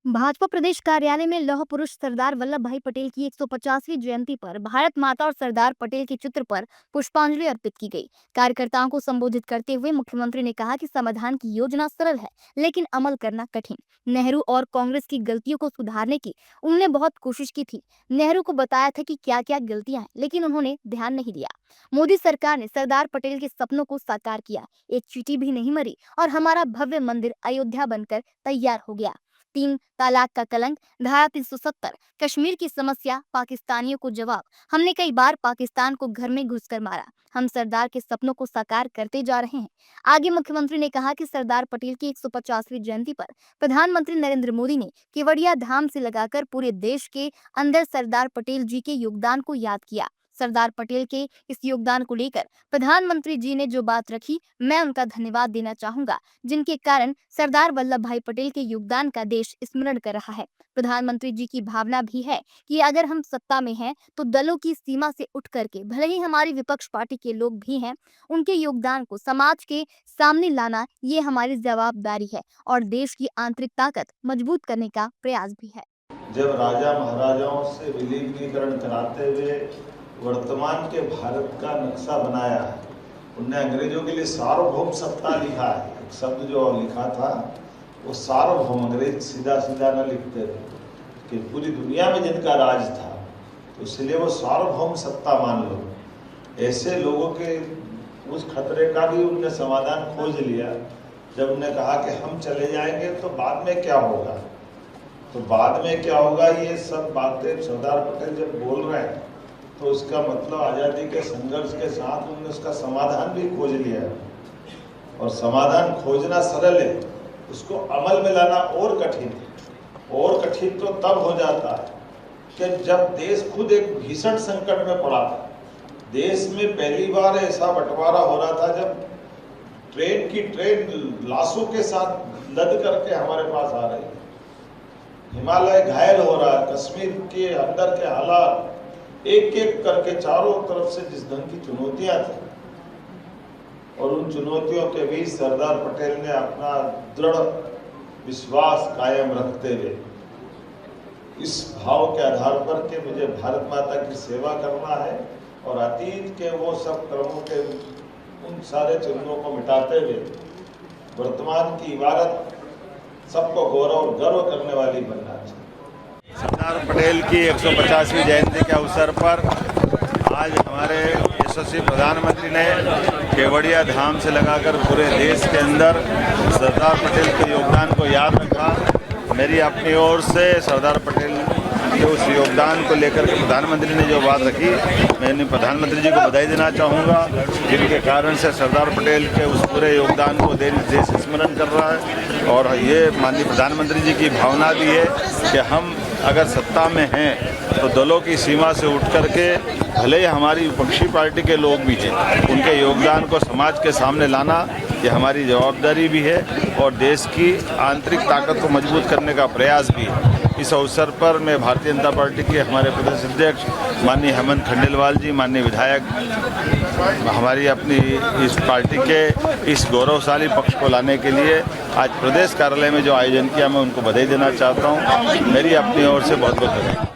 भाजपा प्रदेश कार्यालय में लौह पुरुष सरदार वल्लभ भाई पटेल की 150वीं जयंती पर भारत माता और सरदार पटेल के चित्र पर पुष्पांजलि अर्पित की गई। कार्यकर्ताओं को संबोधित करते हुए मुख्यमंत्री ने कहा कि समाधान की योजना सरल है, लेकिन अमल करना कठिन। नेहरू और कांग्रेस की गलतियों को सुधारने की उन्होंने बहुत कोशिश की थी। नेहरू को बताया था कि क्या क्या गलतियां हैं, लेकिन उन्होंने ध्यान नहीं दिया। मोदी सरकार ने सरदार पटेल के सपनों को साकार किया, एक चींटी भी नहीं मरी और हमारा भव्य मंदिर अयोध्या बनकर तैयार हो गया। 3 तलाक का कलंक, धारा 370, कश्मीर की समस्या, पाकिस्तानियों को जवाब। हमने कई बार पाकिस्तान को घर में घुसकर मारा। हम सरदार के सपनों को साकार करते जा रहे हैं। आगे मुख्यमंत्री ने कहा कि सरदार पटेल की 150वीं जयंती पर प्रधानमंत्री नरेंद्र मोदी ने केवड़िया धाम से लगाकर पूरे देश के अंदर सरदार पटेल जी के योगदान को याद किया। सरदार पटेल के इस योगदान को लेकर प्रधानमंत्री जी ने जो बात रखी, मैं उनका धन्यवाद देना चाहूंगा, जिनके कारण सरदार वल्लभ भाई पटेल के योगदान का देश स्मरण कर रहा है। प्रधानमंत्री जी की भावना भी है कि अगर हम सत्ता में हैं तो दलों की सीमा से उठ करके, भले ही हमारी विपक्ष पार्टी के लोग भी हैं, उनके योगदान को समाज के सामने लाना ये हमारी जवाबदारी है और देश की आंतरिक ताकत मजबूत करने का प्रयास भी है। जब राजा महाराजाओं से विलीनीकरण कराते हुए वर्तमान के भारत का नक्शा बनाया है, उनने अंग्रेजों के लिए सार्वभौम सत्ता लिखा है। एक शब्द जो लिखा था वो सार्वभौम, अंग्रेज सीधा सीधा न लिखते थे कि पूरी दुनिया में जिनका राज था, तो इसलिए वो सार्वभौम सत्ता मान लो। ऐसे लोगों के उस खतरे का भी उनने समाधान खोज लिया। जब उन्होंने कहा कि हम चले जाएंगे तो बाद में क्या होगा, तो बाद में क्या होगा, ये सब बातें सरदार पटेल जब बोल रहे हैं तो उसका मतलब आज़ादी के संघर्ष के साथ उन्होंने उसका समाधान भी खोज लिया है। और समाधान खोजना सरल है, उसको अमल में लाना और कठिन है। और कठिन तो तब हो जाता है कि जब देश खुद एक भीषण संकट में पड़ा था। देश में पहली बार ऐसा बंटवारा हो रहा था जब ट्रेन की ट्रेन लाशों के साथ लद करके हमारे पास आ रही है। हिमालय घायल हो रहा है, कश्मीर के अंदर के हालात, एक एक करके चारों तरफ से जिस ढंग की चुनौतियां थी, और उन चुनौतियों के बीच सरदार पटेल ने अपना दृढ़ विश्वास कायम रखते हुए इस भाव के आधार पर कि मुझे भारत माता की सेवा करना है और अतीत के वो सब कर्मों के उन सारे चिन्हों को मिटाते हुए वर्तमान की इबारत सबको गौरव और गर्व करने वाली बनना चाहिए। सरदार पटेल की 150वीं जयंती के अवसर पर आज हमारे यशस्वी प्रधानमंत्री ने केवड़िया धाम से लगाकर पूरे देश के अंदर सरदार पटेल के योगदान को याद रखा। मेरी अपनी ओर से सरदार पटेल के उस योगदान को लेकर के प्रधानमंत्री ने जो बात रखी, मैं प्रधानमंत्री जी को बधाई देना चाहूँगा, जिनके कारण से सरदार पटेल के उस पूरे योगदान को देश स्मरण कर रहा है। और ये माननीय प्रधानमंत्री जी की भावना भी है कि हम अगर सत्ता में हैं तो दलों की सीमा से उठ करके, भले ही हमारी विपक्षी पार्टी के लोग भी हैं, उनके योगदान को समाज के सामने लाना ये हमारी जवाबदारी भी है और देश की आंतरिक ताकत को मजबूत करने का प्रयास भी है। इस अवसर पर मैं भारतीय जनता पार्टी के हमारे प्रदेश अध्यक्ष माननीय हेमंत खंडेलवाल जी, माननीय विधायक, हमारी अपनी इस पार्टी के इस गौरवशाली पक्ष को लाने के लिए आज प्रदेश कार्यालय में जो आयोजन किया, मैं उनको बधाई देना चाहता हूँ। मेरी अपनी ओर से बहुत बहुत बधाई।